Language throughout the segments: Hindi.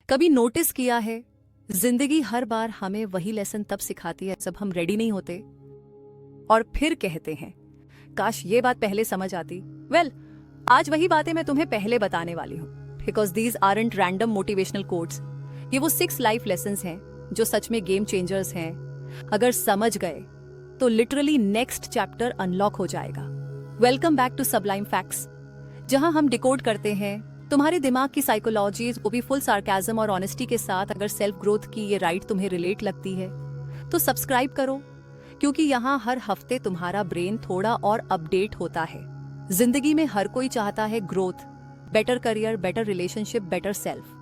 कभी नोटिस किया है, जिंदगी हर बार हमें वही लेसन तब सिखाती है जब हम रेडी नहीं होते, और फिर कहते हैं काश ये बात पहले समझ आती। आज वही बातें मैं तुम्हें पहले बताने वाली हूँ, because these aren't random motivational quotes. ये वो 6 लाइफ लेसन्स हैं जो सच में गेम चेंजर्स हैं। अगर समझ गए तो लिटरली नेक्स्ट चैप्टर अनलॉक हो जाएगा। Welcome back to sublime facts, जहां हम डिकोड करते हैं तुम्हारे दिमाग की साइकोलॉजी, वो भी फुल सार्काज्म और ऑनेस्टी के साथ। अगर सेल्फ ग्रोथ की ये राइड तुम्हें रिलेट लगती है तो सब्सक्राइब करो, क्योंकि यहाँ हर हफ्ते तुम्हारा ब्रेन थोड़ा और अपडेट होता है। जिंदगी में हर कोई चाहता है growth, better career, better relationship, better self.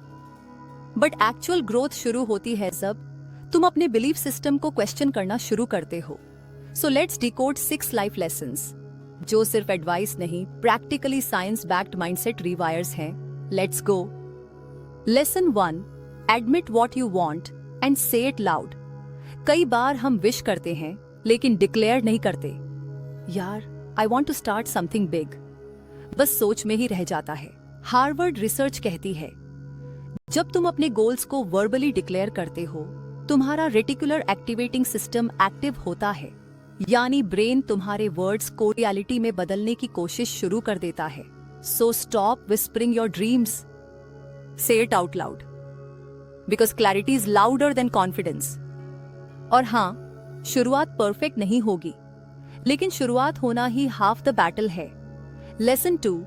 But actual growth शुरू होती है जब तुम अपने बिलीफ सिस्टम को क्वेश्चन करना शुरू करते हो। So let's decode 6 life lessons जो सिर्फ एडवाइस नहीं, प्रैक्टिकली साइंस बैक्ड माइंडसेट रिवायर्स हैं। Let's go. Lesson 1, admit what you want and से इट लाउड। कई बार हम विश करते हैं लेकिन डिक्लेयर नहीं करते। यार, I want to start something big, बस सोच में ही रह जाता है। हार्वर्ड रिसर्च कहती है जब तुम अपने गोल्स को वर्बली डिक्लेयर करते हो, तुम्हारा रेटिकुलर एक्टिवेटिंग सिस्टम एक्टिव होता है, यानी ब्रेन तुम्हारे वर्ड्स को रियलिटी में बदलने की कोशिश शुरू कर देता है। So stop whispering your dreams, say it out loud, because clarity is louder than confidence. और हाँ, शुरुआत परफेक्ट नहीं होगी, लेकिन शुरुआत होना ही हाफ द बैटल है। Lesson 2,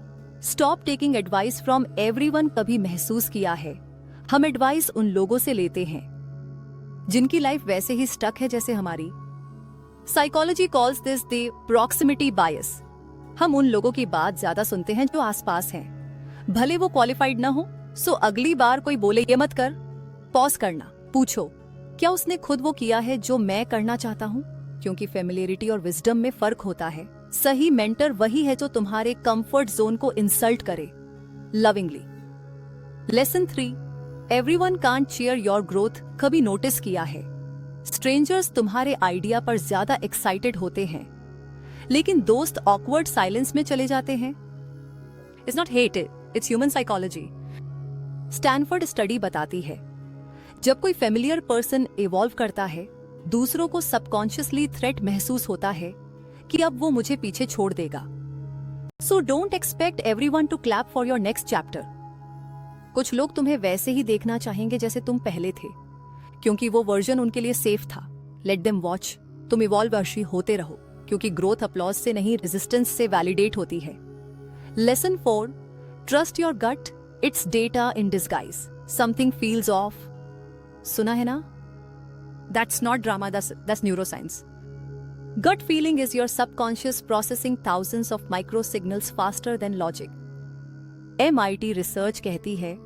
stop taking advice from everyone. कभी महसूस किया है हम एडवाइस उन लोगों से लेते हैं जिनकी लाइफ वैसे ही स्टक है जैसे हमारी। Psychology calls this the proximity bias. हम उन लोगों की बात ज्यादा सुनते हैं जो आसपास हैं, भले वो क्वालिफाइड ना हो। सो अगली बार कोई बोले ये मत कर, पॉज करना, पूछो क्या उसने खुद वो किया है जो मैं करना चाहता हूँ, क्योंकि फेमिलियरिटी और विजडम में फर्क होता है। सही मेंटर वही है जो तुम्हारे कंफर्ट जोन को इंसल्ट करे lovingly. Lesson 3, everyone can't cheer your growth. कभी नोटिस किया है स्ट्रेंजर्स तुम्हारे आइडिया पर ज्यादा एक्साइटेड होते हैं, लेकिन दोस्त ऑकवर्ड साइलेंस में चले जाते हैं। It's not hated, it's human psychology. Stanford study बताती है जब कोई फेमिलियर पर्सन इवॉल्व करता है, दूसरों को सबकॉन्शियसली थ्रेट महसूस होता है कि अब वो मुझे पीछे छोड़ देगा। So don't expect everyone to clap for your next chapter. कुछ लोग तुम्हें वैसे ही देखना चाहेंगे जैसे तुम पहले थे, क्योंकि वो वर्जन उनके लिए सेफ था। Let them watch. तुम इवॉल्व होते रहो, क्योंकि ग्रोथ अपलॉज से नहीं, रेजिस्टेंस से वैलिडेट होती है। Lesson 4, trust your gut, it's data in disguise. Something feels off. सुना है ना? That's not drama, that's neuroscience. Gut feeling is your subconscious processing thousands of micro signals faster than logic. MIT research कहती है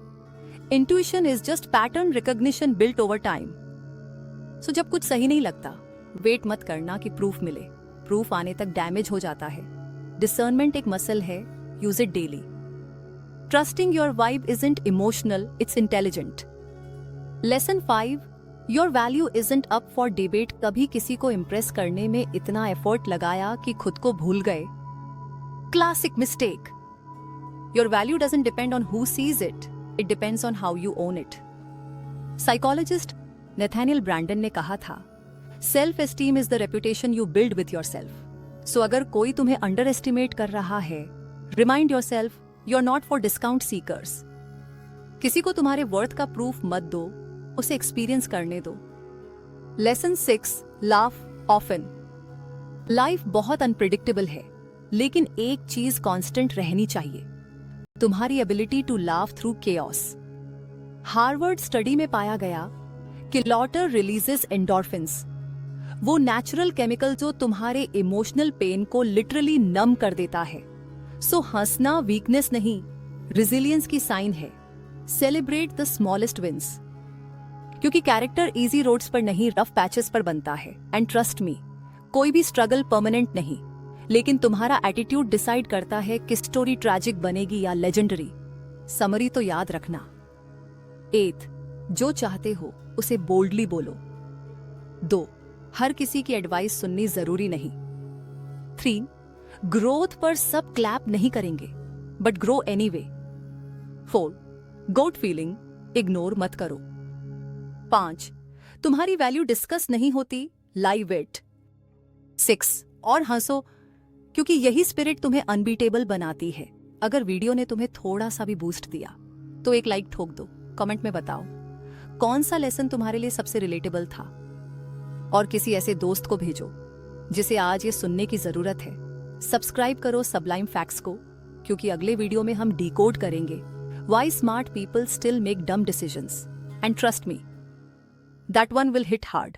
intuition is just pattern recognition built over time. So जब कुछ सही नहीं लगता, वेट मत करना कि प्रूफ मिले। प्रूफ आने तक डैमेज हो जाता है। डिसर्नमेंट एक मसल है, use it daily. Trusting your vibe isn't emotional, it's intelligent. Lesson 5, your value isn't up for debate. कभी किसी को इम्प्रेस करने में इतना एफर्ट लगाया कि खुद को भूल गए। Classic mistake. Your value doesn't depend on who sees it, it depends on how you own it. Psychologist Nathaniel Branden ने कहा था, self esteem is the reputation you build with yourself. So अगर कोई तुम्हें अंडर एस्टिमेट कर रहा है, remind yourself you are not for discount seekers. किसी को तुम्हारे वर्थ का प्रूफ मत दो, उसे एक्सपीरियंस करने दो। Lesson 6, laugh often. लाइफ बहुत अनप्रिडिक्टेबल है, लेकिन एक चीज कांस्टेंट रहनी चाहिए, तुम्हारी ability to laugh through chaos. Harvard study में पाया गया कि लॉटर रिलीजेस एंडोर्फिन्स, वो नेचुरल केमिकल जो तुम्हारे इमोशनल पेन को लिटरली नम कर देता है। सो हंसना वीकनेस नहीं, रिजिलियंस की साइन है। सेलिब्रेट द स्मॉलेस्ट विंस, क्योंकि कैरेक्टर इजी रोड्स पर नहीं, रफ पैचेस पर बनता है। एंड ट्रस्ट मी, कोई भी स्ट्रगल परमानेंट नहीं, लेकिन तुम्हारा एटीट्यूड डिसाइड करता है कि स्टोरी ट्रैजिक बनेगी या लेजेंडरी। समरी तो याद रखना। 8, जो चाहते हो उसे बोल्डली बोलो। 2, हर किसी की एडवाइस सुननी जरूरी नहीं। 3, ग्रोथ पर सब क्लैप नहीं करेंगे, but grow anyway. 4, gut feeling, ignore मत करो। 5. तुम्हारी वैल्यू डिस्कस नहीं होती, लाइव इट। 6. और हंसो, क्योंकि यही स्पिरिट तुम्हें अनबीटेबल बनाती है। अगर वीडियो ने तुम्हें थोड़ा सा भी बूस्ट दिया तो एक लाइक ठोक दो। कमेंट में बताओ कौन सा लेसन तुम्हारे लिए सबसे रिलेटेबल था, और किसी ऐसे दोस्त को भेजो जिसे आज ये सुनने की जरूरत है। सब्सक्राइब करो सबलाइम फैक्ट्स को, क्योंकि अगले वीडियो में हम डिकोड करेंगे why smart people still make dumb decisions, and trust me, that one will hit hard.